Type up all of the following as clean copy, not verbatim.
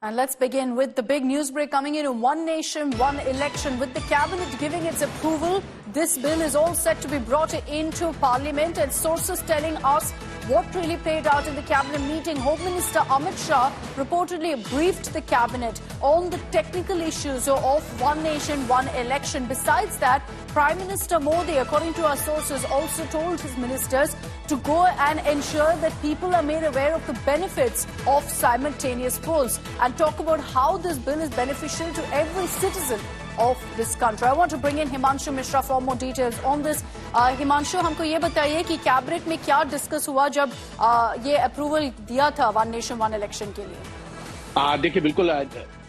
And let's begin with the big news break coming in. One nation, one election. With the cabinet giving its approval, this bill is all set to be brought into parliament, and sources telling us what really played out in the cabinet meeting. Home Minister Amit Shah reportedly briefed the cabinet on the technical issues of one nation, one election. Besides that, Prime Minister Modi, according to our sources, also told his ministers to go and ensure that people are made aware of the benefits of simultaneous polls and talk about how this bill is beneficial to every citizen of this country. I want to bring in Himanshu Mishra for more details on this. Himanshu, हमको ये बताइए कि cabinet में क्या discuss हुआ जब ये approval दिया था वन नेशन वन इलेक्शन के लिए? देखिए, बिल्कुल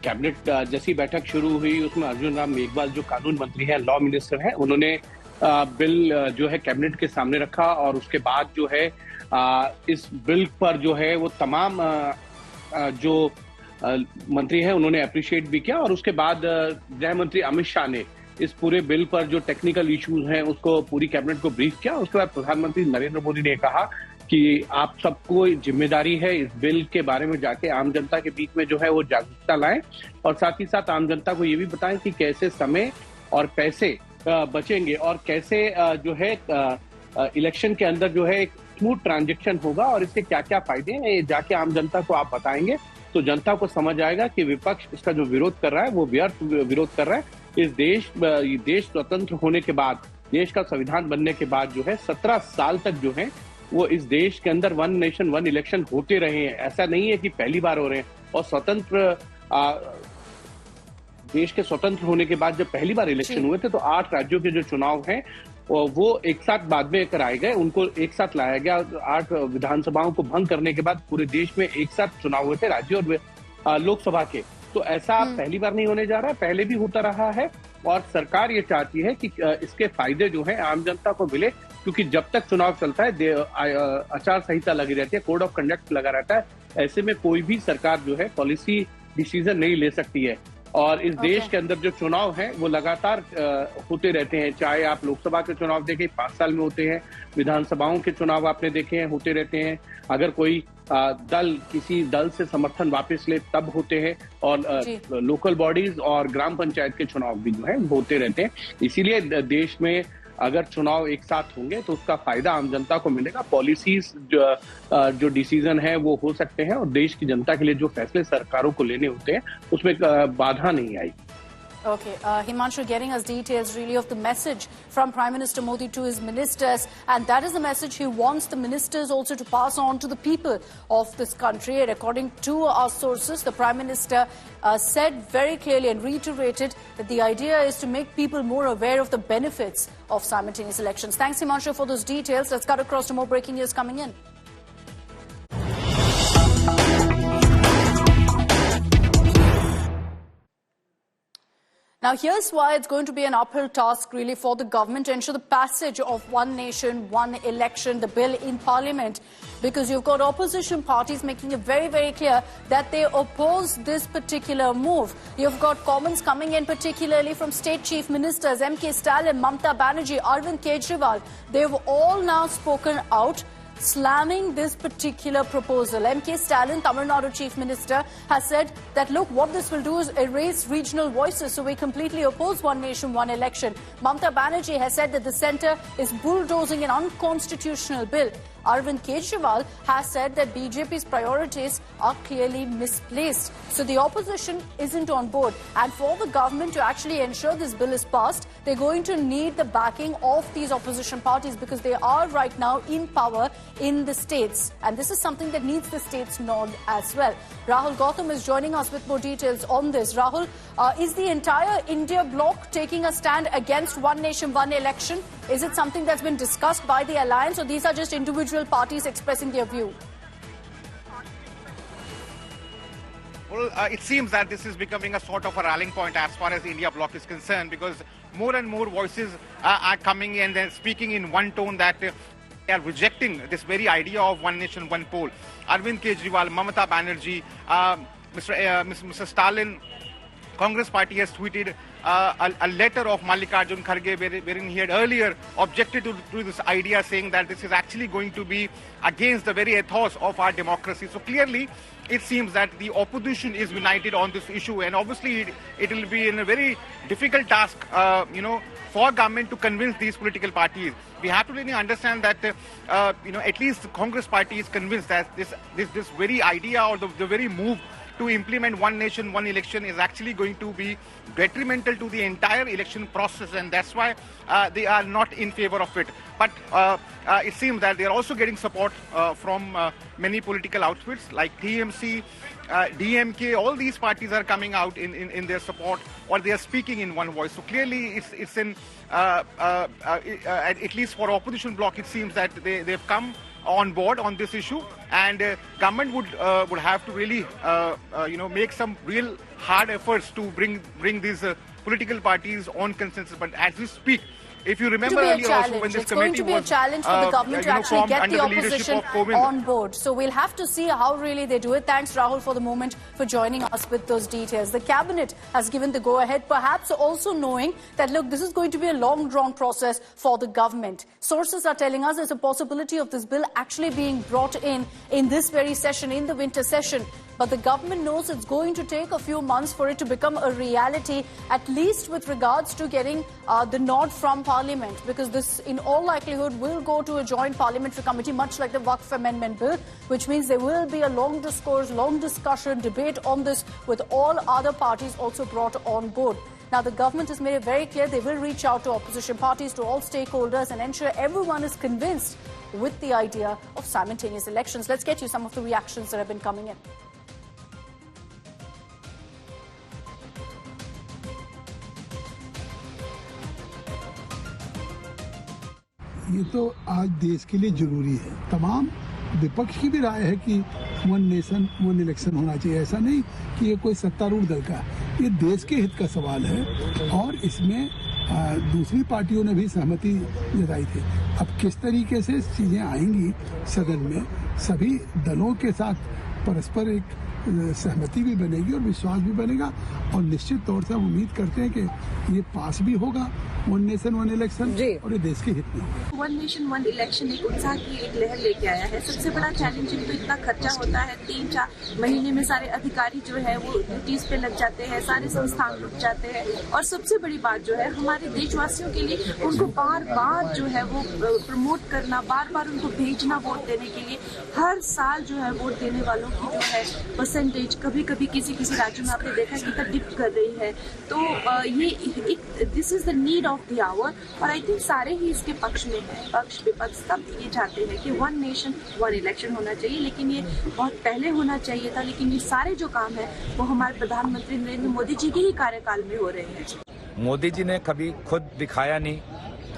कैबिनेट जैसी बैठक शुरू हुई उसमें अर्जुन राम मेघवाल जो कानून मंत्री हैं, लॉ मिनिस्टर हैं, उन्होंने बिल जो है कैबिनेट के सामने रखा और उसके बाद जो है इस बिल पर जो है वो तमाम जो मंत्री हैं उन्होंने अप्रिशिएट भी किया और उसके बाद गृह मंत्री अमित शाह ने इस पूरे बिल पर जो टेक्निकल इश्यूज हैं उसको पूरी कैबिनेट को ब्रीफ किया। उसके बाद प्रधानमंत्री नरेंद्र मोदी ने कहा कि आप सबको जिम्मेदारी है इस बिल के बारे में जाके आम जनता के बीच में जो है वो जागरूकता लाएं और साथ ही साथ आम जनता को ये भी बताएं कि कैसे समय और पैसे बचेंगे और कैसे जो है इलेक्शन के अंदर जो है एक स्मूथ ट्रांजेक्शन होगा और इसके क्या क्या फायदे हैं ये जाके आम जनता को आप बताएंगे तो जनता को समझ आएगा कि विपक्ष इसका जो विरोध कर रहा है वो व्यर्थ विरोध कर रहा है। इस देश स्वतंत्र होने के बाद, देश का संविधान बनने के बाद जो है 17 साल तक जो है वो इस देश के अंदर वन नेशन वन इलेक्शन होते रहे हैं। ऐसा नहीं है कि पहली बार हो रहे हैं और स्वतंत्र देश के स्वतंत्र होने के बाद जब पहली बार इलेक्शन हुए थे तो 8 राज्यों के जो चुनाव हैं वो एक साथ बाद में कराए गए, उनको एक साथ लाया गया। 8 विधानसभाओं को भंग करने के बाद पूरे देश में एक साथ चुनाव हुए थे राज्य और लोकसभा के। तो ऐसा पहली बार नहीं होने जा रहा है, पहले भी होता रहा है और सरकार ये चाहती है कि इसके फायदे जो है आम जनता को मिले, क्योंकि जब तक चुनाव चलता है आचार संहिता लगी रहती है, कोड ऑफ कंडक्ट लगा रहता है। ऐसे में कोई भी सरकार जो है पॉलिसी डिसीजन नहीं ले सकती है और इस देश के अंदर जो चुनाव हैं वो लगातार होते रहते हैं। चाहे आप लोकसभा के चुनाव देखें 5 साल में होते हैं, विधानसभाओं के चुनाव आपने देखे हैं होते रहते हैं, अगर कोई दल किसी दल से समर्थन वापस ले तब होते हैं और लोकल बॉडीज और ग्राम पंचायत के चुनाव भी जो है होते रहते हैं। इसीलिए देश में अगर चुनाव एक साथ होंगे तो उसका फायदा आम जनता को मिलेगा। पॉलिसीज जो डिसीजन है वो हो सकते हैं और देश की जनता के लिए जो फैसले सरकारों को लेने होते हैं उसमें बाधा नहीं आएगी। Okay, Himanshu getting us details really of the message from Prime Minister Modi to his ministers, and that is the message he wants the ministers also to pass on to the people of this country. And according to our sources, the Prime Minister said very clearly and reiterated that the idea is to make people more aware of the benefits of simultaneous elections. Thanks, Himanshu, for those details. Let's cut across to more breaking news coming in. Now, here's why it's going to be an uphill task, really, for the government to ensure the passage of one nation, one election, the bill in Parliament, because you've got opposition parties making it very, very clear that they oppose this particular move. You've got comments coming in, particularly from State Chief Ministers M.K. Stalin, Mamata Banerjee, Arvind Kejriwal. They've all now spoken out, slamming this particular proposal. M.K. Stalin, Tamil Nadu Chief Minister, has said that, look, what this will do is erase regional voices, so we completely oppose one nation, one election. Mamata Banerjee has said that the centre is bulldozing an unconstitutional bill. Arvind Kejriwal has said that BJP's priorities are clearly misplaced. So the opposition isn't on board. And for the government to actually ensure this bill is passed, they're going to need the backing of these opposition parties because they are right now in power in the states. And this is something that needs the states' nod as well. Rahul Gautam is joining us with more details on this. Rahul, is the entire India bloc taking a stand against one nation, one election? Is it something that's been discussed by the alliance, or these are just individual parties expressing their view? Well, it seems that this is becoming a sort of a rallying point as far as the India bloc is concerned, because more and more voices are coming in and speaking in one tone that they are rejecting this very idea of one nation, one poll. Arvind Kejriwal, Mamata Banerjee, Mr. Stalin, Congress party has tweeted a letter of Mallikarjun Kharge wherein he had earlier objected to this idea, saying that this is actually going to be against the very ethos of our democracy. So clearly, it seems that the opposition is united on this issue, and obviously it will be in a very difficult task, for government to convince these political parties. We have to really understand that, at least the Congress party is convinced that this very idea or the very move to implement one nation, one election is actually going to be detrimental to the entire election process, and that's why they are not in favor of it. But it seems that they are also getting support from many political outfits like TMC, DMK. All these parties are coming out in their support, or they are speaking in one voice. So clearly, it's in at least for opposition bloc, it seems that they've come on board on this issue, and government would have to really make some real hard efforts to bring these political parties on consensus. But as we speak, if you remember earlier also when this committee was, it's going to be a challenge for the government to actually get the opposition on board. So we'll have to see how really they do it. Thanks, Rahul, for the moment for joining us with those details. The cabinet has given the go-ahead, perhaps also knowing that, look, this is going to be a long-drawn process for the government. Sources are telling us there's a possibility of this bill actually being brought in this very session, in the winter session. But the government knows it's going to take a few months for it to become a reality, at least with regards to getting the nod from Parliament, because this, in all likelihood, will go to a joint parliamentary committee, much like the Waqf Amendment Bill, which means there will be a long discourse, long discussion, debate on this, with all other parties also brought on board. Now, the government has made it very clear they will reach out to opposition parties, to all stakeholders, and ensure everyone is convinced with the idea of simultaneous elections. Let's get you some of the reactions that have been coming in. ये तो आज देश के लिए जरूरी है। तमाम विपक्ष की भी राय है कि वन नेशन वन इलेक्शन होना चाहिए। ऐसा नहीं कि ये कोई सत्तारूढ़ दल का, ये देश के हित का सवाल है और इसमें दूसरी पार्टियों ने भी सहमति जताई थी। अब किस तरीके से चीजें आएंगी सदन में, सभी दलों के साथ परस्पर एक सहमति भी बनेगी और विश्वास भी बनेगा, और निश्चित तौर से हम उम्मीद करते हैं कि ये पास भी होगा वन नेशन वन इलेक्शन, और ये देश के हित में होगा। वन नेशन वन इलेक्शन एक उत्साह की एक लहर लेके आया है। सबसे बड़ा चैलेंज तो इतना खर्चा होता है, 3-4 महीने में सारे अधिकारी जो है वो ड्यूटीज पे लग जाते हैं, सारे संस्थान रुक जाते हैं, और सबसे बड़ी बात जो है हमारे देशवासियों के लिए उनको बार बार जो है वो प्रमोट करना, बार बार उनको भेजना वोट देने के लिए। हर साल जो है वोट देने वालों की जो है परसेंटेज कभी कभी किसी राज्य में आपने देखा कि डिप कर रही है। तो ये this is the need of the hour, और आई थिंक सारे ही इसके पक्ष में है, पक्ष विपक्ष सब ये चाहते हैं कि वन नेशन वन इलेक्शन होना चाहिए, लेकिन ये बहुत पहले होना चाहिए था। लेकिन ये सारे जो काम है वो हमारे प्रधानमंत्री नरेंद्र मोदी जी के ही कार्यकाल में हो रहे हैं। मोदी जी ने कभी खुद दिखाया नहीं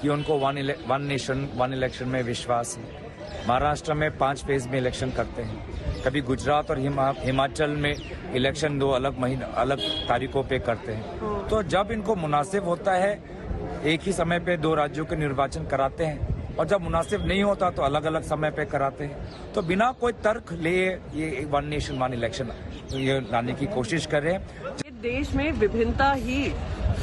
कि उनको वन नेशन वन इलेक्शन में विश्वास है। महाराष्ट्र में 5 फेज में इलेक्शन करते हैं, कभी गुजरात और हिमाचल में इलेक्शन 2 अलग तारीखों पे करते हैं। तो जब इनको मुनासिब होता है एक ही समय पे 2 राज्यों के निर्वाचन कराते हैं, और जब मुनासिब नहीं होता तो अलग अलग समय पे कराते हैं। तो बिना कोई तर्क लिए ये वन नेशन वन इलेक्शन ये लाने की कोशिश कर रहे हैं। देश में विभिन्नता ही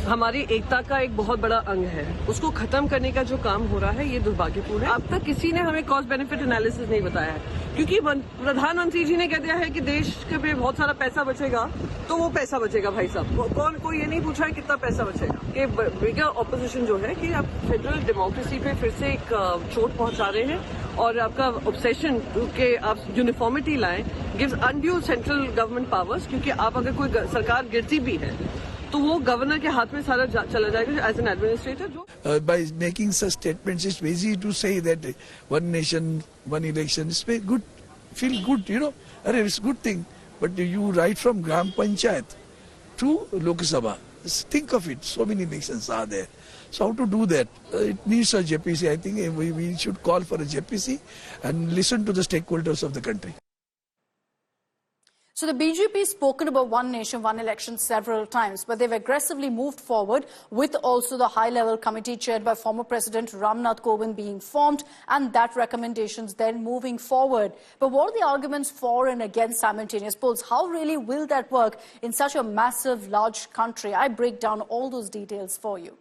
हमारी एकता का एक बहुत बड़ा अंग है, उसको खत्म करने का जो काम हो रहा है ये दुर्भाग्यपूर्ण है। अब तक किसी ने हमें कॉस्ट बेनिफिट एनालिसिस नहीं बताया है, क्योंकि प्रधानमंत्री जी ने कह दिया है कि देश के पे बहुत सारा पैसा बचेगा, तो वो पैसा बचेगा भाई साहब। कोई ये नहीं पूछा है कितना पैसा बचेगा। कि बिगर ऑपोजिशन जो है कि आप फेडरल डेमोक्रेसी पे फिर से एक चोट पहुंचा रहे हैं, और आपका ऑब्सेशन के आप यूनिफॉर्मिटी लाएं gives undue central government powers, क्योंकि आप अगर कोई सरकार गिरती भी है तो वो गवर्नर के हाथ में सारा चला जाएगा as an administrator. By making such statements, it's easy to say that one nation, one election is very good, feel good, it's a good thing. But you write from Gram Panchayat to Lok Sabha. Think of it, so many elections are there. So how to do that? It needs a JPC. I think we should call for a JPC and listen to the stakeholders of the country. So the BJP has spoken about one nation, one election several times, but they've aggressively moved forward with also the high-level committee chaired by former President Ramnath Kovind being formed, and that recommendations then moving forward. But what are the arguments for and against simultaneous polls? How really will that work in such a massive, large country? I break down all those details for you.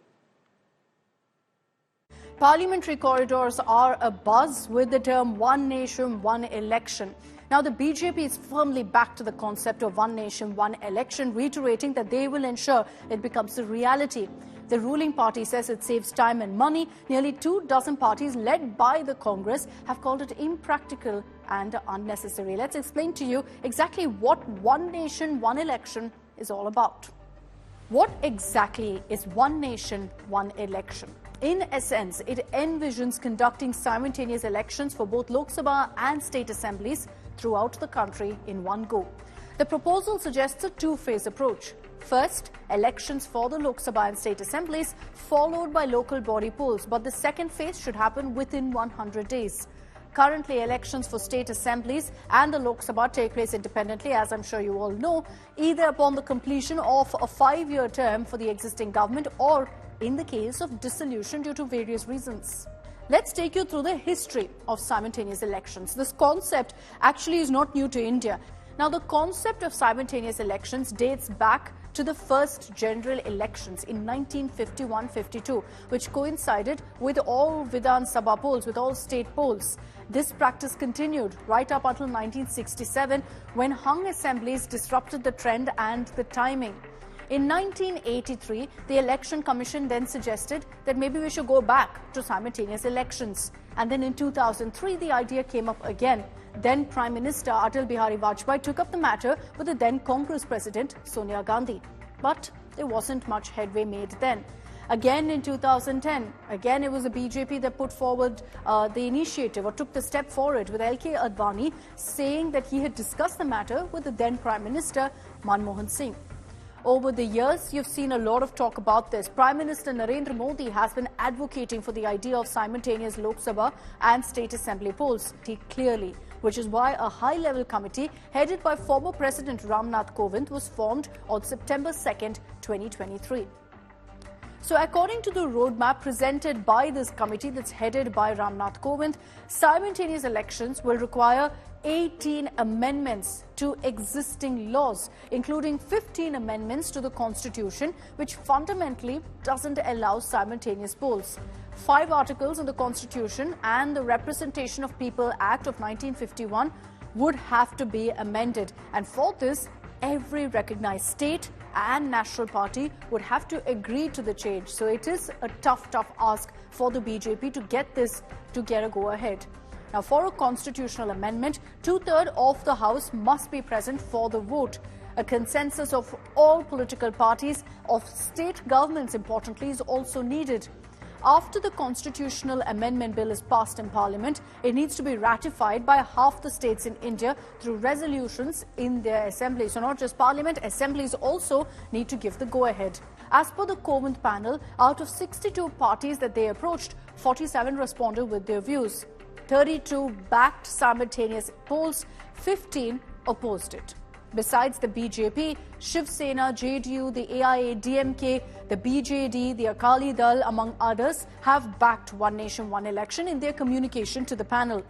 Parliamentary corridors are abuzz with the term one nation, one election. Now, the BJP is firmly back to the concept of one nation, one election, reiterating that they will ensure it becomes a reality. The ruling party says it saves time and money. Nearly 24 parties led by the Congress have called it impractical and unnecessary. Let's explain to you exactly what one nation, one election is all about. What exactly is one nation, one election? In essence, it envisions conducting simultaneous elections for both Lok Sabha and state assemblies throughout the country in one go. The proposal suggests a two-phase approach. First, elections for the Lok Sabha and state assemblies, followed by local body polls, but the second phase should happen within 100 days. Currently, elections for state assemblies and the Lok Sabha take place independently, as I'm sure you all know, either upon the completion of a 5-year term for the existing government or in the case of dissolution due to various reasons. Let's take you through the history of simultaneous elections. This concept actually is not new to India. Now, the concept of simultaneous elections dates back to the first general elections in 1951-52, which coincided with all Vidhan Sabha polls, with all state polls. This practice continued right up until 1967, when hung assemblies disrupted the trend and the timing. In 1983, the Election Commission then suggested that maybe we should go back to simultaneous elections. And then in 2003, the idea came up again. Then Prime Minister Atal Bihari Vajpayee took up the matter with the then Congress President Sonia Gandhi. But there wasn't much headway made then. Again in 2010, again it was the BJP that put forward the initiative or took the step forward with LK Advani saying that he had discussed the matter with the then Prime Minister Manmohan Singh. Over the years, you've seen a lot of talk about this. Prime Minister Narendra Modi has been advocating for the idea of simultaneous Lok Sabha and state assembly polls clearly, which is why a high-level committee headed by former President Ramnath Kovind was formed on September 2nd, 2023. So according to the roadmap presented by this committee that's headed by Ramnath Kovind, simultaneous elections will require 18 amendments to existing laws, including 15 amendments to the Constitution, which fundamentally doesn't allow simultaneous polls. 5 articles in the Constitution and the Representation of People Act of 1951 would have to be amended. And for this, every recognized state and national party would have to agree to the change. So it is a tough ask for the BJP to get this to get a go-ahead. Now, for a constitutional amendment, 2/3 of the House must be present for the vote. A consensus of all political parties, of state governments, importantly, is also needed. After the constitutional amendment bill is passed in Parliament, it needs to be ratified by half the states in India through resolutions in their assemblies. So not just Parliament, assemblies also need to give the go-ahead. As per the Kovind panel, out of 62 parties that they approached, 47 responded with their views. 32 backed simultaneous polls, 15 opposed it. Besides the BJP, Shiv Sena, JDU, the AIA, DMK, the BJD, the Akali Dal, among others, have backed one nation, one election in their communication to the panel.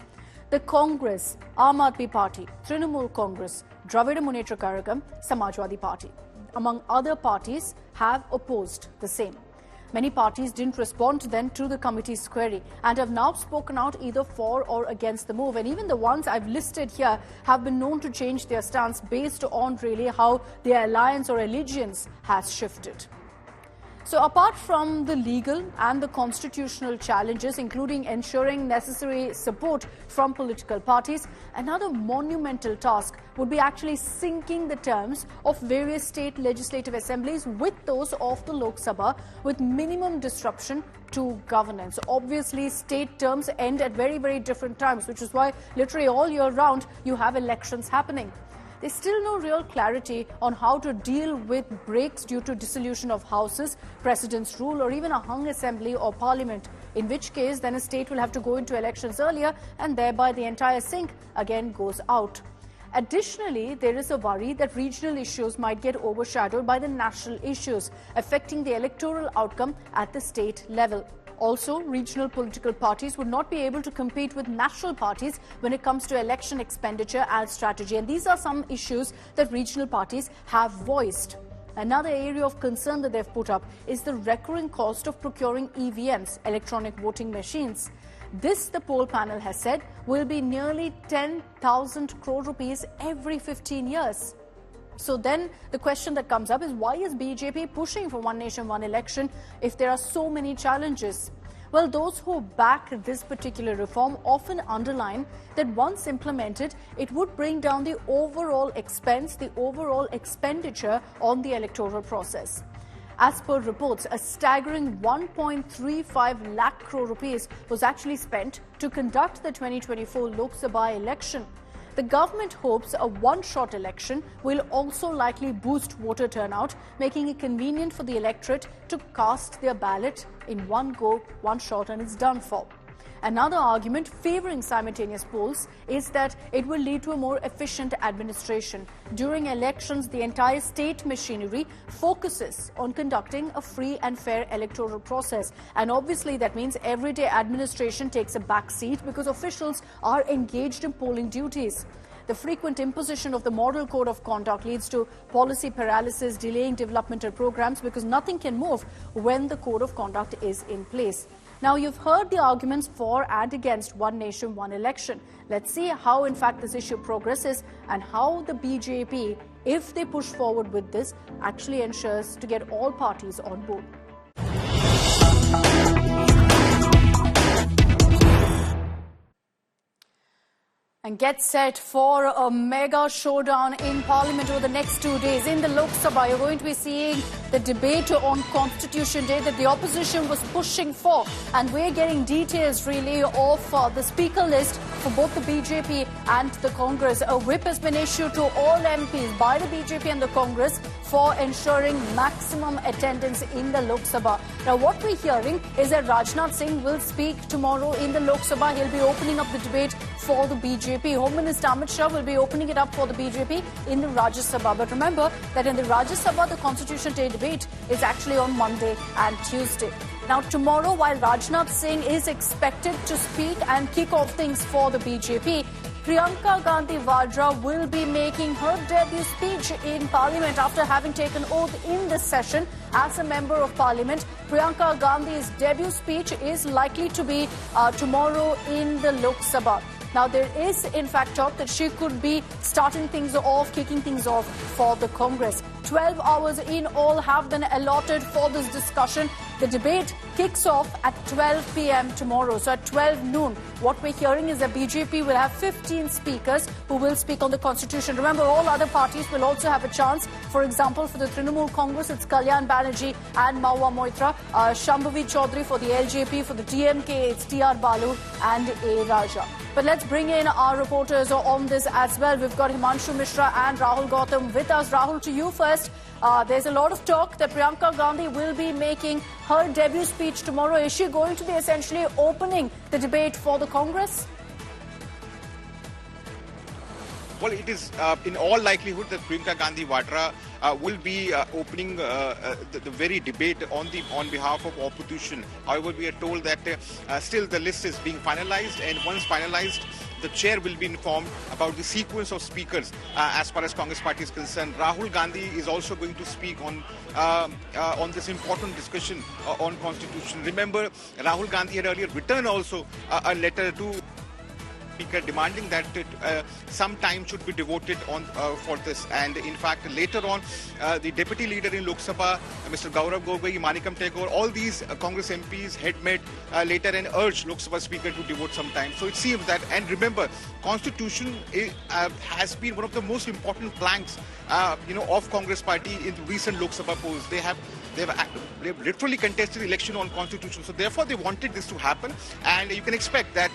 The Congress, Aam Aadmi Party, Trinamool Congress, Dravida Munnetra Kazhagam, Samajwadi Party, among other parties, have opposed the same. Many parties didn't respond then to the committee's query and have now spoken out either for or against the move. And even the ones I've listed here have been known to change their stance based on really how their alliance or allegiance has shifted. So apart from the legal and the constitutional challenges, including ensuring necessary support from political parties, another monumental task would be actually syncing the terms of various state legislative assemblies with those of the Lok Sabha with minimum disruption to governance. Obviously, state terms end at very different times, which is why literally all year round you have elections happening. There's still no real clarity on how to deal with breaks due to dissolution of houses, president's rule, or even a hung assembly or parliament, in which case then a state will have to go into elections earlier and thereby the entire sync again goes out. Additionally, there is a worry that regional issues might get overshadowed by the national issues, affecting the electoral outcome at the state level. Also, regional political parties would not be able to compete with national parties when it comes to election expenditure and strategy. And these are some issues that regional parties have voiced. Another area of concern that they've put up is the recurring cost of procuring EVMs, electronic voting machines. This, the poll panel has said, will be nearly 10,000 crore rupees every 15 years. So then the question that comes up is, why is BJP pushing for one nation, one election if there are so many challenges? Well, those who back this particular reform often underline that once implemented, it would bring down the overall expense, the overall expenditure on the electoral process. As per reports, a staggering 1.35 lakh crore rupees was actually spent to conduct the 2024 Lok Sabha election. The government hopes a one-shot election will also likely boost voter turnout, making it convenient for the electorate to cast their ballot in one go, one shot, and it's done for. Another argument favouring simultaneous polls is that it will lead to a more efficient administration. During elections, the entire state machinery focuses on conducting a free and fair electoral process. And obviously that means everyday administration takes a back seat because officials are engaged in polling duties. The frequent imposition of the Model Code of Conduct leads to policy paralysis, delaying developmental programs because nothing can move when the Code of Conduct is in place. Now, you've heard the arguments for and against one nation, one election. Let's see how, in fact, this issue progresses and how the BJP, if they push forward with this, actually ensures to get all parties on board. And get set for a mega showdown in Parliament over the next 2 days. In the Lok Sabha, you're going to be seeing the debate on Constitution Day that the opposition was pushing for. And we're getting details, really, of the speaker list for both the BJP and the Congress. A whip has been issued to all MPs by the BJP and the Congress for ensuring maximum attendance in the Lok Sabha. Now, what we're hearing is that Rajnath Singh will speak tomorrow in the Lok Sabha. He'll be opening up the debate for the BJP. Home Minister Amit Shah will be opening it up for the BJP in the Rajya Sabha. But remember that in the Rajya Sabha, the Constitution Day debate is actually on Monday and Tuesday. Now, tomorrow, while Rajnath Singh is expected to speak and kick off things for the BJP, Priyanka Gandhi Vadra will be making her debut speech in Parliament after having taken oath in this session as a Member of Parliament. Priyanka Gandhi's debut speech is likely to be tomorrow in the Lok Sabha. Now, there is, in fact, talk that she could be starting things off, kicking things off for the Congress. 12 hours in all have been allotted for this discussion. The debate kicks off at 12 p.m. tomorrow. So at 12 noon, what we're hearing is that BJP will have 15 speakers who will speak on the Constitution. Remember, all other parties will also have a chance. For example, for the Trinamool Congress, it's Kalyan Banerjee and Mahua Moitra. Shambhavi Chaudhary for the LJP. For the TMK, it's T.R. Balu and A. Raja. But let's bring in our reporters on this as well. We've got Himanshu Mishra and Rahul Gautam with us. Rahul, to you first. There's a lot of talk that Priyanka Gandhi will be making her debut speech tomorrow. Is she going to be essentially opening the debate for the Congress? Well, it is in all likelihood that Priyanka Gandhi Vadra will be opening the very debate on behalf of opposition. However, we are told that still the list is being finalized, and once finalized, the chair will be informed about the sequence of speakers as far as Congress party is concerned. Rahul Gandhi is also going to speak on this important discussion on constitution. Remember, Rahul Gandhi had earlier written also a letter to Speaker demanding that some time should be devoted for this. And in fact, later on, the deputy leader in Lok Sabha, Mr. Gaurav Gogoi, Manikam Tagore, all these Congress MPs had met later and urged Lok Sabha Speaker to devote some time. So it seems that, and remember, Constitution has been one of the most important planks, of Congress party in the recent Lok Sabha polls. They've literally contested the election on Constitution. So therefore, they wanted this to happen, and you can expect that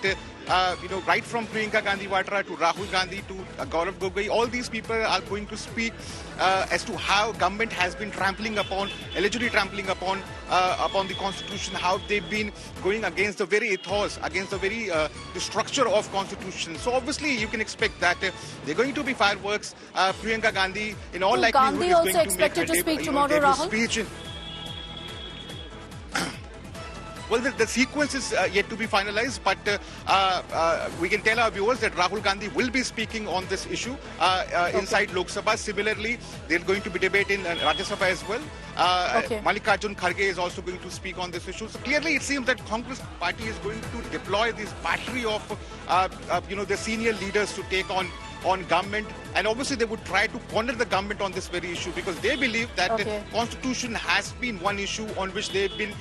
right from Priyanka Gandhi Vadra to Rahul Gandhi to Gaurav Gogoi, all these people are going to speak as to how government has been allegedly trampling upon the constitution, how they've been going against the very ethos, against the structure of constitution. So obviously you can expect that they're going to be fireworks. Priyanka Gandhi, in all likelihood, Gandhi is also going expected to make to speak her tomorrow, debut Rahul? speech. Well, the sequence is yet to be finalized, but we can tell our viewers that Rahul Gandhi will be speaking on this issue inside Lok Sabha. Similarly, they're going to be debating in Rajya Sabha as well. Mallikarjun Kharge is also going to speak on this issue. So clearly, it seems that Congress party is going to deploy this battery of the senior leaders to take on government, and obviously they would try to corner the government on this very issue because they believe that the constitution has been one issue on which they've been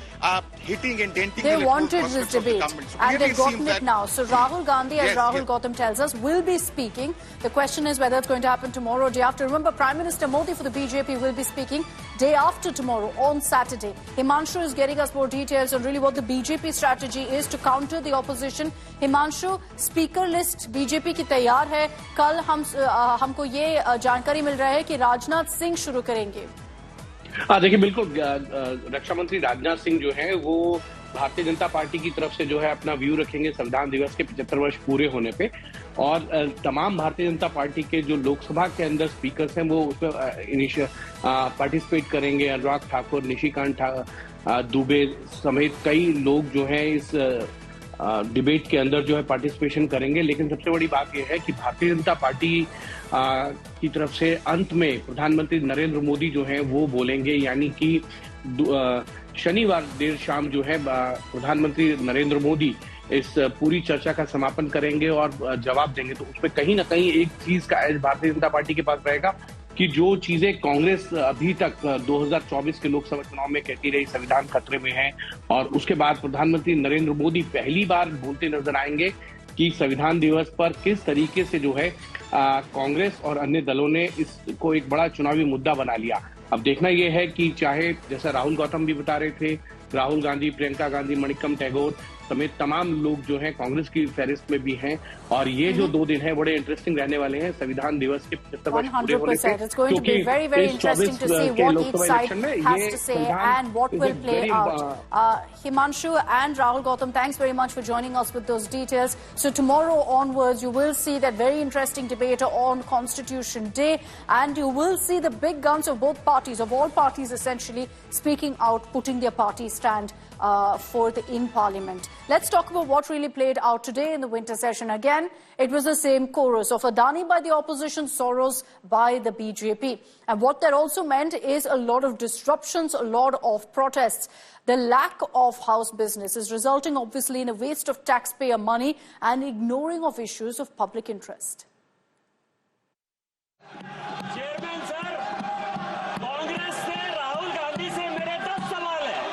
hitting and denting. They wanted this debate, and they've gotten it now. So Rahul Gandhi, as Rahul Gautam tells us, will be speaking. The question is whether it's going to happen tomorrow or day after. Remember, Prime Minister Modi for the BJP will be speaking day after tomorrow, on Saturday. Himanshu is getting us more details on really what the BJP strategy is to counter the opposition. Himanshu, speaker list BJP की तैयार है. कल हमको ये जानकारी मिल रहा है कि राजनाथ सिंह शुरू करेंगे. देखिए, बिल्कुल रक्षा मंत्री राजनाथ सिंह जो है वो भारतीय जनता पार्टी की तरफ से जो है अपना व्यू रखेंगे संविधान दिवस के 75 वर्ष पूरे होने पे, और तमाम भारतीय जनता पार्टी के जो लोकसभा के अंदर स्पीकर्स हैं वो उसमें पार्टिसिपेट करेंगे. अनुराग ठाकुर, निशिकांत दुबे समेत कई लोग जो हैं इस डिबेट के अंदर जो है पार्टिसिपेशन करेंगे. लेकिन सबसे बड़ी बात यह है कि भारतीय जनता पार्टी की तरफ से अंत में प्रधानमंत्री नरेंद्र मोदी जो हैं वो बोलेंगे, यानी कि शनिवार देर शाम जो है प्रधानमंत्री नरेंद्र मोदी इस पूरी चर्चा का समापन करेंगे और जवाब देंगे. तो उसमें कहीं ना कहीं एक चीज का एज भारतीय जनता पार्टी के पास रहेगा कि जो चीजें कांग्रेस अभी तक 2024 के लोकसभा चुनाव में कहती रही संविधान खतरे में है, और उसके बाद प्रधानमंत्री नरेंद्र मोदी पहली बार बोलते नजर आएंगे कि संविधान दिवस पर किस तरीके से जो है कांग्रेस और अन्य दलों ने इसको एक बड़ा चुनावी मुद्दा बना लिया. अब देखना यह है कि चाहे जैसा राहुल गौतम भी बता रहे थे, राहुल गांधी, प्रियंका गांधी, मणिकम टैगोर समेत तमाम लोग जो हैं कांग्रेस की फहरिस्त में भी हैं, और ये जो 2 दिन हैं बड़े इंटरेस्टिंग रहने वाले हैं संविधान दिवस के 75 वर्ष पूरे होने से, क्योंकि इस 24 के लोकसभा इलेक्शन में ये संविधान will play out. Himanshu and Rahul Gautam, thanks very much for joining us with those details. So tomorrow onwards, you will see that very interesting debate on Constitution Day, and you will see the big guns of both parties, of all parties essentially, speaking out, putting their party stand in Parliament. Let's talk about what really played out today in the winter session. Again, it was the same chorus of Adani by the opposition, Soros by the BJP. And what that also meant is a lot of disruptions, a lot of protests. The lack of house business is resulting obviously in a waste of taxpayer money and ignoring of issues of public interest.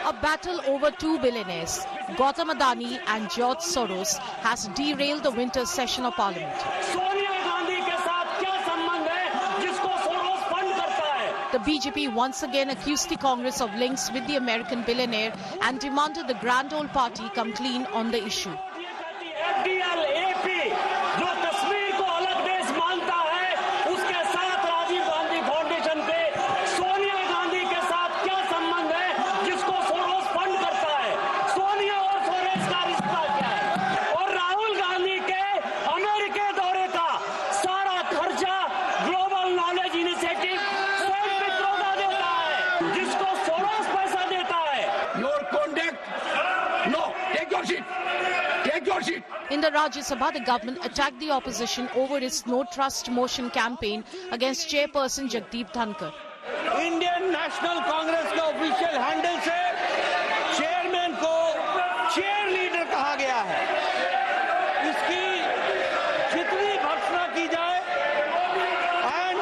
A battle over 2 billionaires, Gautam Adani and George Soros, has derailed the winter session of Parliament. The BJP once again accused the Congress of links with the American billionaire and demanded the Grand Old Party come clean on the issue. In the Rajya Sabha, the government attacked the opposition over its no trust motion campaign against chairperson Jagdeep Dhankar. Indian National Congress का official handle से chairman को cheerleader कहा गया है. इसकी जितनी भर्त्सना की जाए and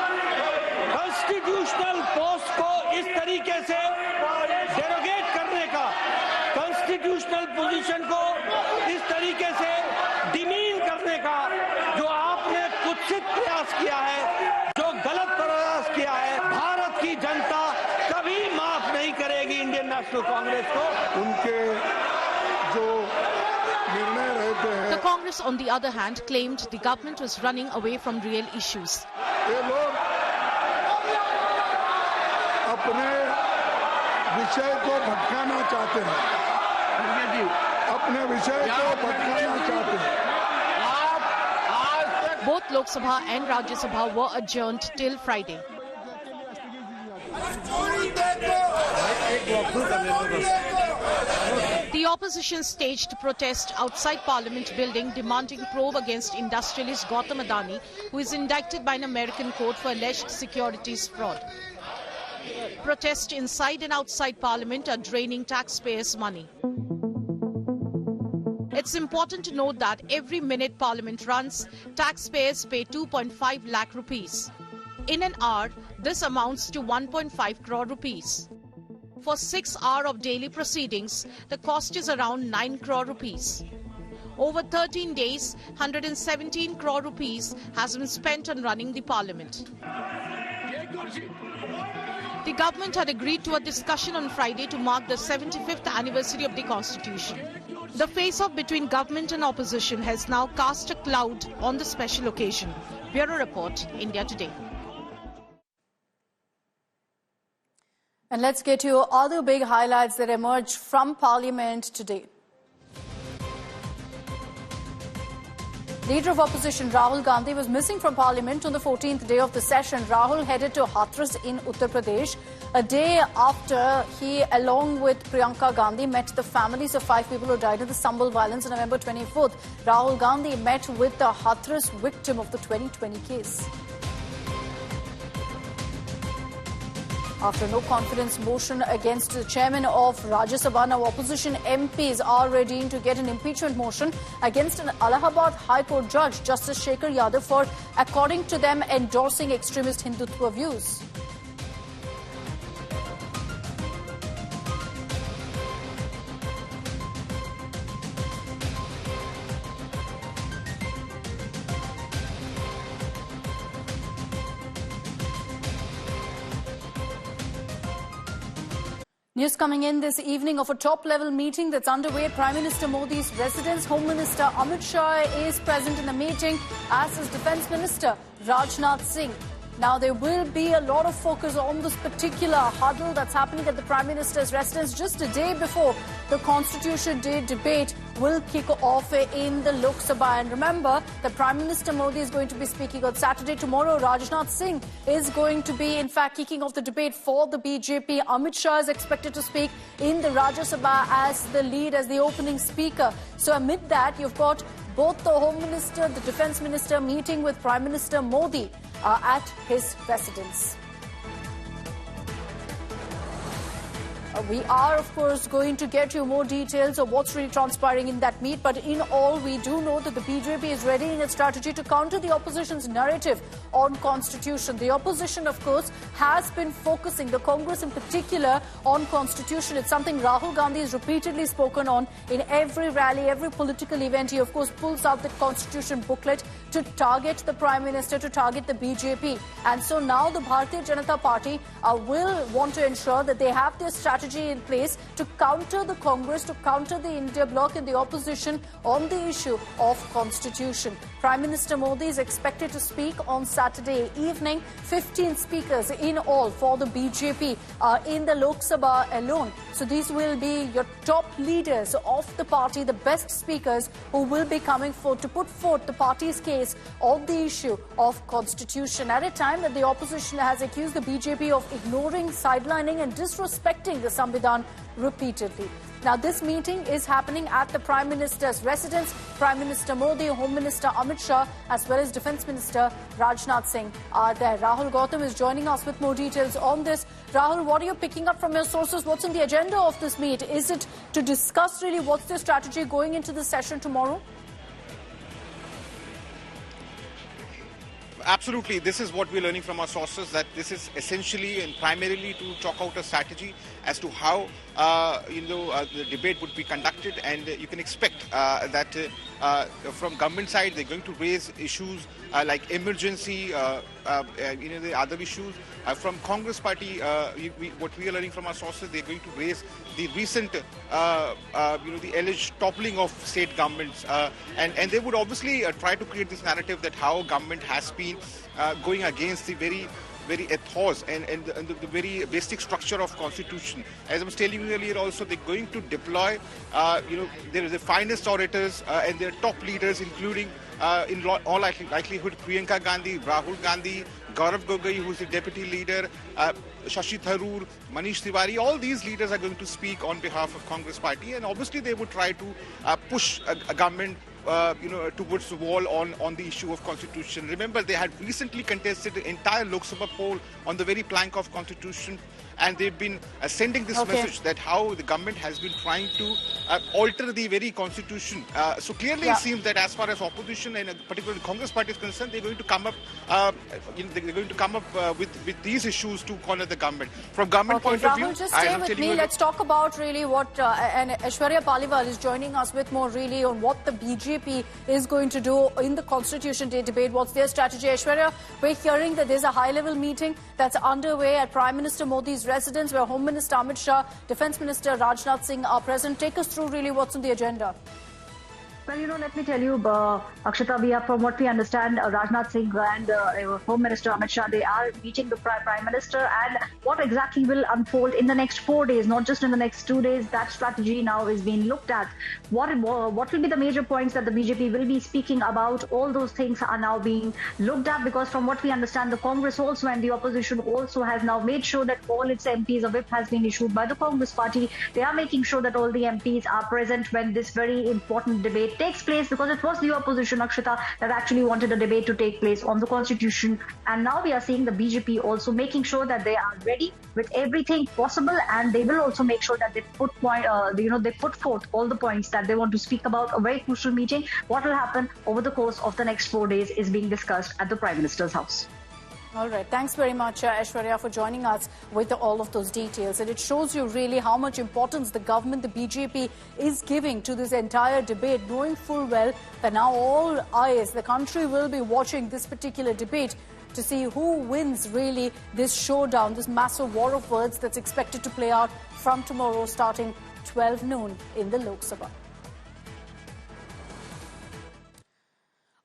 constitutional post को इस तरीके से derogate करने का, constitutional position को इस तरीके से डिमीन करने का जो आपने कुत्सित प्रयास किया है, जो गलत प्रयास किया है, भारत की जनता कभी माफ नहीं करेगी इंडियन नेशनल कांग्रेस को. उनके जो The Congress, on the other hand, claimed the government was running away from real issues. Both Lok Sabha and Rajya Sabha were adjourned till Friday. The opposition staged protest outside Parliament building demanding probe against industrialist Gautam Adani, who is indicted by an American court for alleged securities fraud. Protests inside and outside Parliament are draining taxpayers' money. It's important to note that every minute Parliament runs, taxpayers pay 2.5 lakh rupees. In an hour, this amounts to 1.5 crore rupees. For 6 hours of daily proceedings, the cost is around 9 crore rupees. Over 13 days, 117 crore rupees has been spent on running the Parliament. The government had agreed to a discussion on Friday to mark the 75th anniversary of the Constitution. The face-off between government and opposition has now cast a cloud on the special occasion. Bureau Report, India Today. And let's get to other big highlights that emerged from Parliament today. Leader of opposition Rahul Gandhi was missing from Parliament on the 14th day of the session. Rahul headed to Hathras in Uttar Pradesh a day after he, along with Priyanka Gandhi, met the families of 5 people who died in the Sambal violence on November 24th. Rahul Gandhi met with the Hathras victim of the 2020 case. After no confidence motion against the chairman of Rajya Sabha, now opposition MPs are ready to get an impeachment motion against an Allahabad High Court judge, Justice Shekhar Yadav, for, according to them, endorsing extremist Hindutva views. News coming in this evening of a top-level meeting that's underway at Prime Minister Modi's residence. Home Minister Amit Shah is present in the meeting, as is Defence Minister Rajnath Singh. Now, there will be a lot of focus on this particular huddle that's happening at the Prime Minister's residence just a day before the Constitution Day debate will kick off in the Lok Sabha. And remember that Prime Minister Modi is going to be speaking on Saturday. Tomorrow, Rajnath Singh is going to be, in fact, kicking off the debate for the BJP. Amit Shah is expected to speak in the Rajya Sabha as the lead, as the opening speaker. So amid that, you've got both the Home Minister, the Defence Minister meeting with Prime Minister Modi at his residence. We are, of course, going to get you more details of what's really transpiring in that meet. But in all, we do know that the BJP is readying its strategy to counter the opposition's narrative on Constitution. The opposition, of course, has been focusing, the Congress in particular, on Constitution. It's something Rahul Gandhi has repeatedly spoken on in every rally, every political event. He, of course, pulls out the Constitution booklet to target the Prime Minister, to target the BJP. And so now the Bharatiya Janata Party will want to ensure that they have their strategy in place to counter the Congress, to counter the India bloc and the opposition on the issue of Constitution. Prime Minister Modi is expected to speak on Saturday evening. 15 speakers in all for the BJP in the Lok Sabha alone. So these will be your top leaders of the party, the best speakers who will be coming forth to put forth the party's case on the issue of Constitution at a time that the opposition has accused the BJP of ignoring, sidelining and disrespecting the Samvidhan repeatedly. Now, this meeting is happening at the Prime Minister's residence. Prime Minister Modi, Home Minister Amit Shah, as well as Defence Minister Rajnath Singh are there. Rahul Gautam is joining us with more details on this. Rahul, what are you picking up from your sources? What's in the agenda of this meet? Is it to discuss really what's their strategy going into the session tomorrow? Absolutely. This is what we're learning from our sources, that this is essentially and primarily to chalk out a strategy as to how the debate would be conducted. And you can expect that from government side, they're going to raise issues like emergency, the other issues. From Congress Party, what we are learning from our sources, they're going to raise the recent, the alleged toppling of state governments, and they would obviously try to create this narrative that how government has been going against the very ethos and the very basic structure of constitution. As I was telling you earlier also, they're going to deploy, there is the finest orators and their top leaders, including in all likelihood Priyanka Gandhi, Rahul Gandhi, Gaurav Gogoi, who's the deputy leader, Shashi Tharoor, Manish Tiwari. All these leaders are going to speak on behalf of Congress Party, and obviously they would try to push a government towards the wall on the issue of constitution. Remember, they had recently contested the entire Lok Sabha poll on the very plank of constitution, and they've been sending this message that how the government has been trying to alter the very constitution. So clearly it seems that as far as opposition and particularly Congress Party is concerned, they're going to come up, with these issues to corner the government. From government point of view, Rahul, just stay with me. Let's talk about really what, and Aishwarya Paliwal is joining us with more really on what the BJP is going to do in the Constitution Day debate. What's their strategy? Aishwarya, we're hearing that there's a high-level meeting that's underway at Prime Minister Modi's residence, where Home Minister Amit Shah, Defence Minister Rajnath Singh are present. Take us through really what's on the agenda. Well, let me tell you, Akshata, from what we understand, Rajnath Singh and Home Minister Amit Shah, they are meeting the Prime Minister, and what exactly will unfold in the next 4 days, not just in the next 2 days, that strategy now is being looked at. What will be the major points that the BJP will be speaking about? All those things are now being looked at, because from what we understand, the Congress also and the opposition also has now made sure that all its MPs, a whip has been issued by the Congress Party. They are making sure that all the MPs are present when this very important debate takes place, because it was the opposition, Akshata, that actually wanted a debate to take place on the Constitution. And now we are seeing the BJP also making sure that they are ready with everything possible, and they will also make sure that they put they put forth all the points that they want to speak about. A very crucial meeting. What will happen over the course of the next 4 days is being discussed at the Prime Minister's house. All right. Thanks very much, Aishwarya, for joining us with all of those details. And it shows you really how much importance the government, the BJP, is giving to this entire debate, knowing full well that now all eyes, the country will be watching this particular debate to see who wins really this showdown, this massive war of words that's expected to play out from tomorrow starting 12 noon in the Lok Sabha.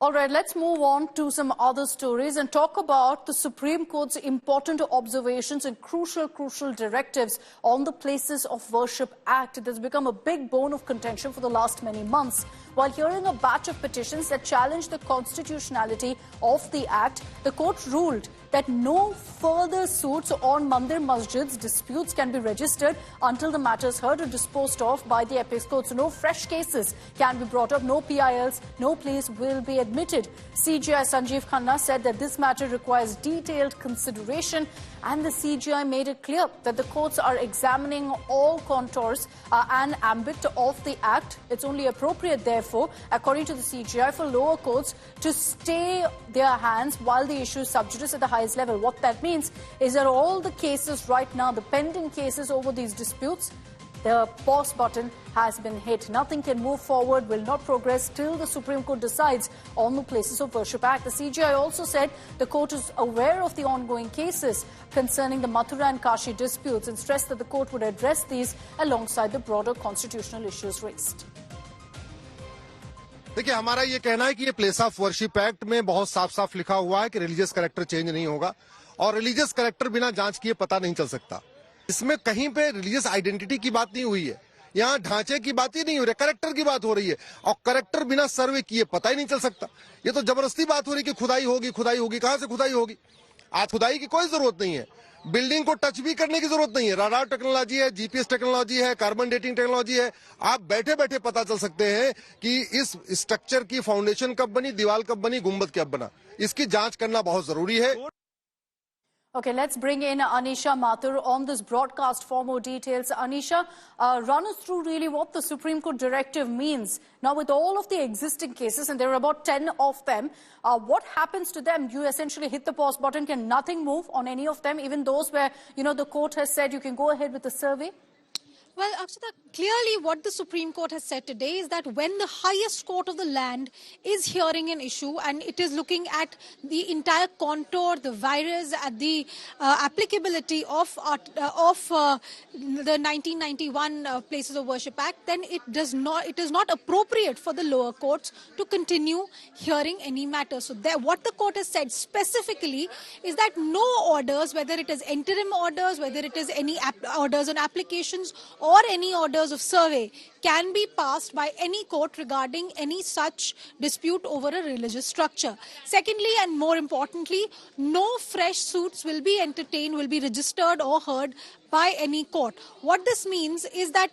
All right, let's move on to some other stories and talk about the Supreme Court's important observations and crucial directives on the Places of Worship Act. It has become a big bone of contention for the last many months. While hearing a batch of petitions that challenge the constitutionality of the Act, the court ruled that no further suits on Mandir Masjids disputes can be registered until the matter is heard or disposed of by the Apex Court. So no fresh cases can be brought up, no PILs, no pleas will be admitted. CJI Sanjeev Khanna said that this matter requires detailed consideration, and the CJI made it clear that the courts are examining all contours and ambit of the Act. It's only appropriate, therefore, according to the CJI, for lower courts to stay their hands while the issue is sub judice at the highest level. What that means is that all the cases right now, the pending cases over these disputes, the pause button has been hit. Nothing can move forward, will not progress till the Supreme Court decides on the Places of Worship Act. The CJI also said the court is aware of the ongoing cases concerning the Mathura and Kashi disputes and stressed that the court would address these alongside the broader constitutional issues raised. देखिए, हमारा ये कहना है कि ये place of worship act में बहुत साफ साफ लिखा हुआ है कि रिलीजियस कैरेक्टर चेंज नहीं होगा, और रिलीजियस कैरेक्टर बिना जांच किए पता नहीं चल सकता। इसमें कहीं पे रिलीजियस आइडेंटिटी की बात नहीं हुई है, यहाँ ढांचे की बात ही नहीं हो रही, कैरेक्टर की बात हो रही है, और कैरेक्टर बिना सर्वे किए पता ही नहीं चल सकता। ये तो जबरदस्ती बात हो रही है कि खुदाई होगी। कहाँ से खुदाई होगी? आज खुदाई की कोई जरूरत नहीं है, बिल्डिंग को टच भी करने की जरूरत नहीं है। राडार टेक्नोलॉजी है, जीपीएस टेक्नोलॉजी है, कार्बन डेटिंग टेक्नोलॉजी है। आप बैठे बैठे पता चल सकते हैं कि इस स्ट्रक्चर की फाउंडेशन कब बनी, दीवार कब बनी, गुंबद कब बना। इसकी जांच करना बहुत जरूरी है। Okay, let's bring in Anisha Mathur on this broadcast for more details. Anisha, run us through really what the Supreme Court directive means. Now, with all of the existing cases, and there are about 10 of them, what happens to them? You essentially hit the pause button. Can nothing move on any of them, even those where, the court has said you can go ahead with the survey? Well, Akshata, clearly what the Supreme Court has said today is that when the highest court of the land is hearing an issue and it is looking at the entire contour, the virus, at the applicability of the 1991 Places of Worship Act, then it is not appropriate for the lower courts to continue hearing any matter. So what the court has said specifically is that no orders, whether it is interim orders, whether it is any orders on applications, or any orders of survey, can be passed by any court regarding any such dispute over a religious structure. Secondly, and more importantly, no fresh suits will be entertained, will be registered or heard by any court. What this means is that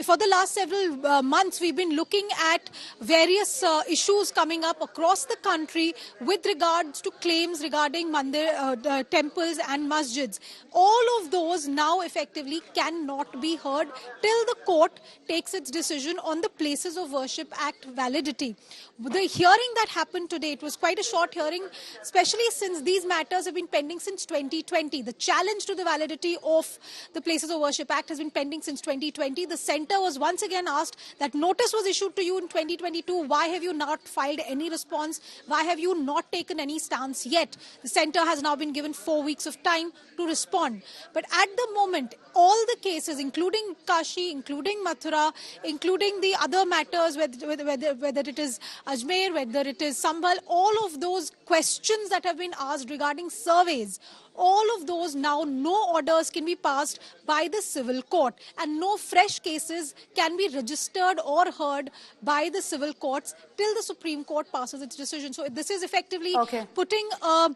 for the last several months, we've been looking at various issues coming up across the country with regards to claims regarding mandir, temples and masjids. All of those now effectively cannot be heard till the court takes its decision on the Places of Worship Act validity. The hearing that happened today, it was quite a short hearing, especially since these matters have been pending since 2020. The challenge to the validity of the Places of Worship Act has been pending since 2020. The centre was once again asked that notice was issued to you in 2022. Why have you not filed any response? Why have you not taken any stance yet? The centre has now been given 4 weeks of time to respond. But at the moment, all the cases, including Kashi, including Mathura, including the other matters, whether it is Ajmer, whether it is Sambhal, all of those questions that have been asked regarding surveys, all of those now, no orders can be passed by the civil court and no fresh cases can be registered or heard by the civil courts till the Supreme Court passes its decision. So this is effectively putting a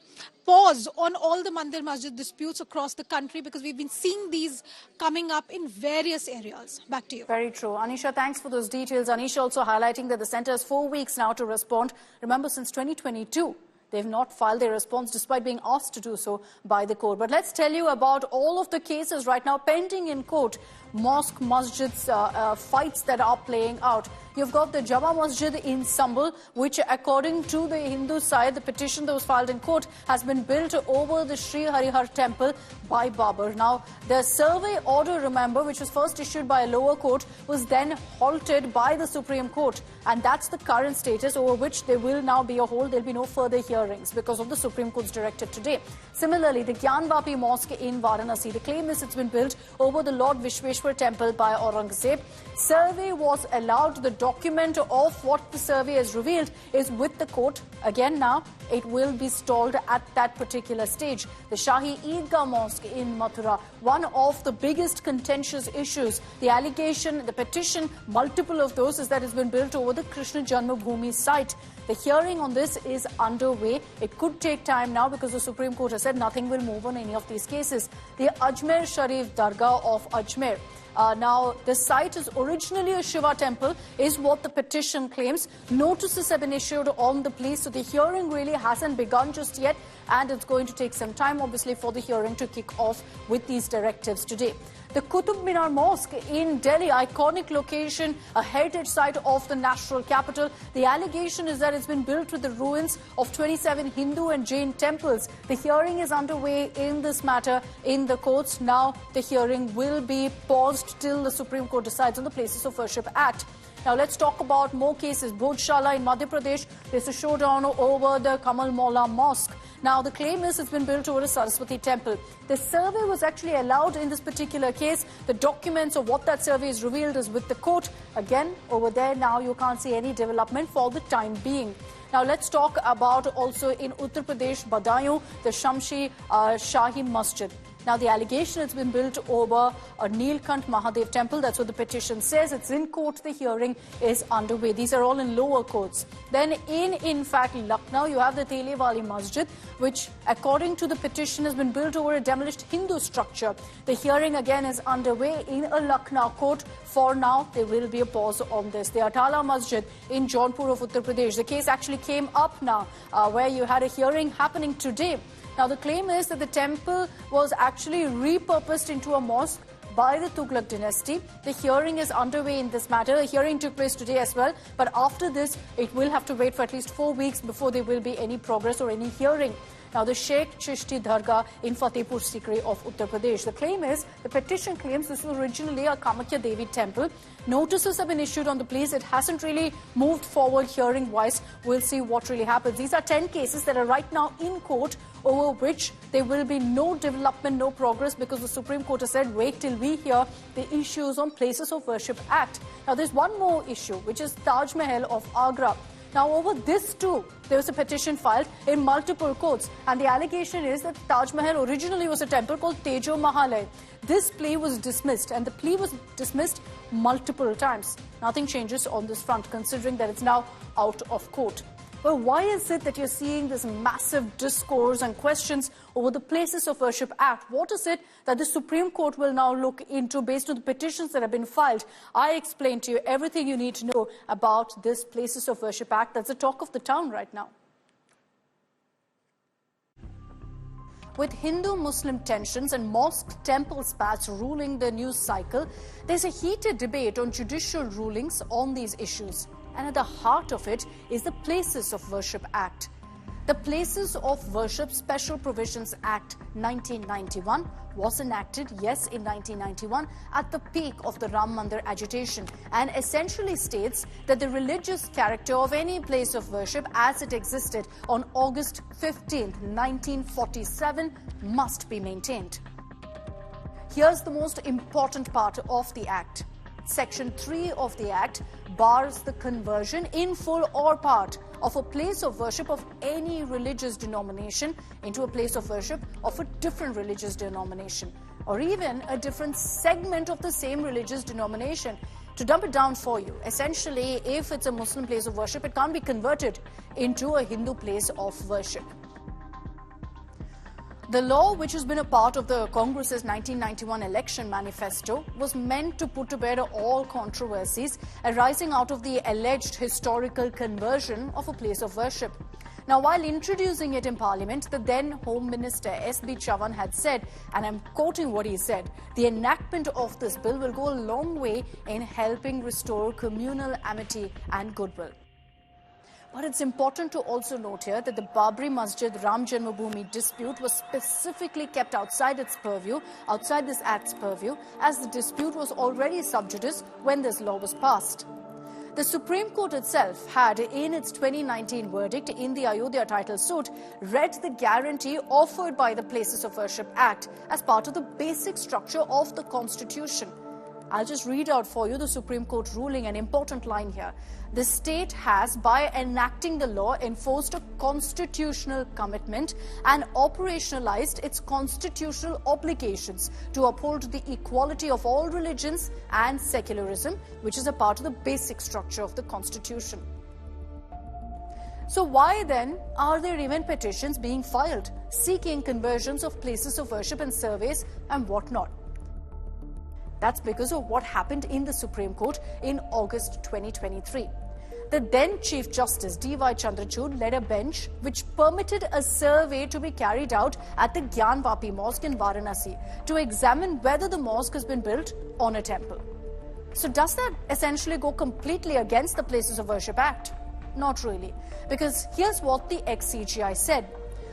pause on all the Mandir Masjid disputes across the country, because we've been seeing these coming up in various areas. Back to you. Very true. Anisha, thanks for those details. Anisha also highlighting that the centre has 4 weeks now to respond. Remember, since 2022, they've not filed their response despite being asked to do so by the court. But let's tell you about all of the cases right now pending in court. Mosque, masjids, fights that are playing out. You've got the Jama Masjid in Sambhal, which according to the Hindu side, the petition that was filed in court has been built over the Sri Harihar temple by Babur. Now, the survey order, remember, which was first issued by a lower court, was then halted by the Supreme Court. And that's the current status, over which there will now be a hold. There'll be no further hearings because of the Supreme Court's directive today. Similarly, the Gyanvapi Mosque in Varanasi, the claim is it's been built over the Lord Vishweshwar temple by Aurangzeb. Survey was allowed. The document of what the survey has revealed is with the court. Again now, it will be stalled at that particular stage. The Shahi Eidgah Mosque in Mathura, one of the biggest contentious issues. The allegation, the petition, multiple of those, is that it's been built over the Krishna Janmabhoomi site. The hearing on this is underway. It could take time now because the Supreme Court has said nothing will move on any of these cases. The Ajmer Sharif Dargah of Ajmer. Now, the site is originally a Shiva temple, is what the petition claims. Notices have been issued on the plea, so the hearing really hasn't begun just yet, and it's going to take some time, obviously, for the hearing to kick off with these directives today. The Qutub Minar Mosque in Delhi, iconic location, a heritage site of the national capital. The allegation is that it's been built with the ruins of 27 Hindu and Jain temples. The hearing is underway in this matter in the courts. Now, the hearing will be paused till the Supreme Court decides on the Places of Worship Act. Now, let's talk about more cases. Bhojshala in Madhya Pradesh, there's a showdown over the Kamal Maula Mosque. Now, the claim is it's been built over a Saraswati temple. The survey was actually allowed in this particular case. The documents of what that survey is revealed is with the court. Again, over there now you can't see any development for the time being. Now, let's talk about also in Uttar Pradesh, Badaयूं, the Shamshi Shahi Masjid. Now, the allegation has been built over a Neelkant Mahadev temple. That's what the petition says. It's in court. The hearing is underway. These are all in lower courts. Then in fact, Lucknow, you have the Telewali Masjid, which, according to the petition, has been built over a demolished Hindu structure. The hearing, again, is underway in a Lucknow court. For now, there will be a pause on this. The Atala Masjid in Jaunpur of Uttar Pradesh. The case actually came up now, where you had a hearing happening today. Now, the claim is that the temple was actually repurposed into a mosque by the Tughlaq dynasty. The hearing is underway in this matter. A hearing took place today as well. But after this, it will have to wait for at least 4 weeks before there will be any progress or any hearing. Now, the Sheikh Chishti Dargah in Fatehpur Sikri of Uttar Pradesh. The petition claims this was originally a Kamakhya Devi temple. Notices have been issued on the place. It hasn't really moved forward hearing-wise. We'll see what really happens. These are 10 cases that are right now in court, over which there will be no development, no progress, because the Supreme Court has said, wait till we hear the issues on Places of Worship Act. Now, there's one more issue, which is Taj Mahal of Agra. Now, over this too, there was a petition filed in multiple courts, and the allegation is that Taj Mahal originally was a temple called Tejo Mahal. This plea was dismissed, and the plea was dismissed multiple times. Nothing changes on this front, considering that it's now out of court. But why is it that you're seeing this massive discourse and questions over the Places of Worship Act? What is it that the Supreme Court will now look into based on the petitions that have been filed? I explained to you everything you need to know about this Places of Worship Act. That's the talk of the town right now. With Hindu-Muslim tensions and mosque-temple spats ruling the news cycle, there's a heated debate on judicial rulings on these issues. And at the heart of it is the Places of Worship Act. The Places of Worship Special Provisions Act 1991 was enacted, yes, in 1991, at the peak of the Ram Mandir agitation, and essentially states that the religious character of any place of worship as it existed on August 15, 1947 must be maintained. Here's the most important part of the Act. Section 3 of the Act bars the conversion in full or part of a place of worship of any religious denomination into a place of worship of a different religious denomination, or even a different segment of the same religious denomination. To dump it down for you, essentially, if it's a Muslim place of worship, it can't be converted into a Hindu place of worship. The law, which has been a part of the Congress's 1991 election manifesto, was meant to put to bed all controversies arising out of the alleged historical conversion of a place of worship. Now, while introducing it in Parliament, the then Home Minister S.B. Chavan had said, and I'm quoting what he said, the enactment of this bill will go a long way in helping restore communal amity and goodwill. But it's important to also note here that the Babri Masjid Ram Janmabhoomi dispute was specifically kept outside its purview, outside this Act's purview, as the dispute was already sub judice when this law was passed. The Supreme Court itself had, in its 2019 verdict in the Ayodhya title suit, read the guarantee offered by the Places of Worship Act as part of the basic structure of the Constitution. I'll just read out for you the Supreme Court ruling, an important line here. The state has, by enacting the law, enforced a constitutional commitment and operationalized its constitutional obligations to uphold the equality of all religions and secularism, which is a part of the basic structure of the Constitution. So why then are there even petitions being filed seeking conversions of places of worship and surveys and whatnot? That's because of what happened in the Supreme Court in August 2023. The then Chief Justice D.Y. Chandrachud led a bench which permitted a survey to be carried out at the Gyanvapi Mosque in Varanasi to examine whether the mosque has been built on a temple. So does that essentially go completely against the Places of Worship Act? Not really, because here's what the ex-CGI said.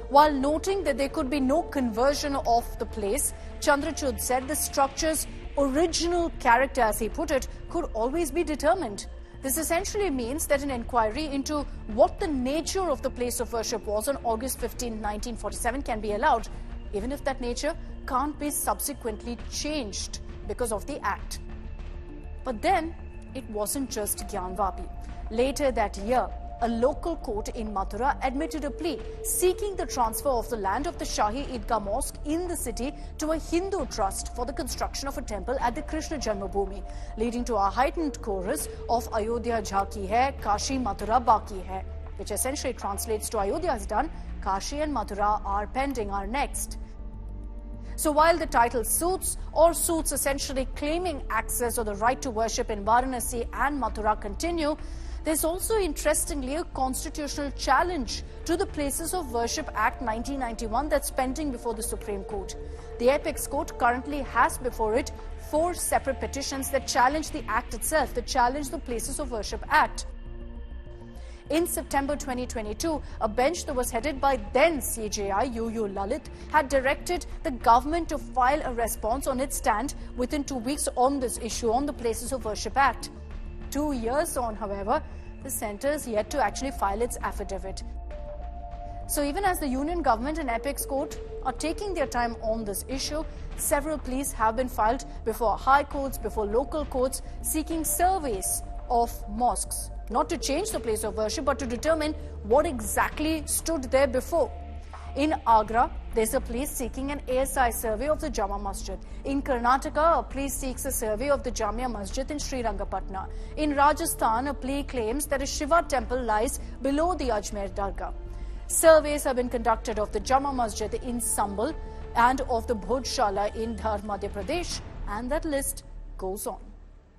While noting that there could be no conversion of the place, Chandrachud said the structure's original character, as he put it, could always be determined. This essentially means that an inquiry into what the nature of the place of worship was on August 15, 1947 can be allowed, even if that nature can't be subsequently changed because of the Act. But then, it wasn't just Gyanvapi. Later that year, a local court in Mathura admitted a plea seeking the transfer of the land of the Shahi Idgah Mosque in the city to a Hindu trust for the construction of a temple at the Krishna Janmabhoomi, leading to a heightened chorus of Ayodhya Jhaki Hai, Kashi Mathura Baki Hai, which essentially translates to Ayodhya is done, Kashi and Mathura are pending, are next. So while the title suits or suits essentially claiming access or the right to worship in Varanasi and Mathura continue, there's also, interestingly, a constitutional challenge to the Places of Worship Act 1991 that's pending before the Supreme Court. The Apex Court currently has before it 4 separate petitions that challenge the Act itself, that challenge the Places of Worship Act. In September 2022, a bench that was headed by then CJI UU Lalit had directed the government to file a response on its stand within 2 weeks on this issue on the Places of Worship Act. 2 years on, however, the centre is yet to actually file its affidavit. So even as the Union Government and Apex Court are taking their time on this issue, several pleas have been filed before high courts, before local courts, seeking surveys of mosques. Not to change the place of worship, but to determine what exactly stood there before. In Agra, there's a plea seeking an ASI survey of the Jama Masjid. In Karnataka, a plea seeks a survey of the Jamia Masjid in Srirangapatna. In Rajasthan, a plea claims that a Shiva temple lies below the Ajmer Dargah. Surveys have been conducted of the Jama Masjid in Sambal and of the Bhojshala in Dhar, Madhya Pradesh, and that list goes on.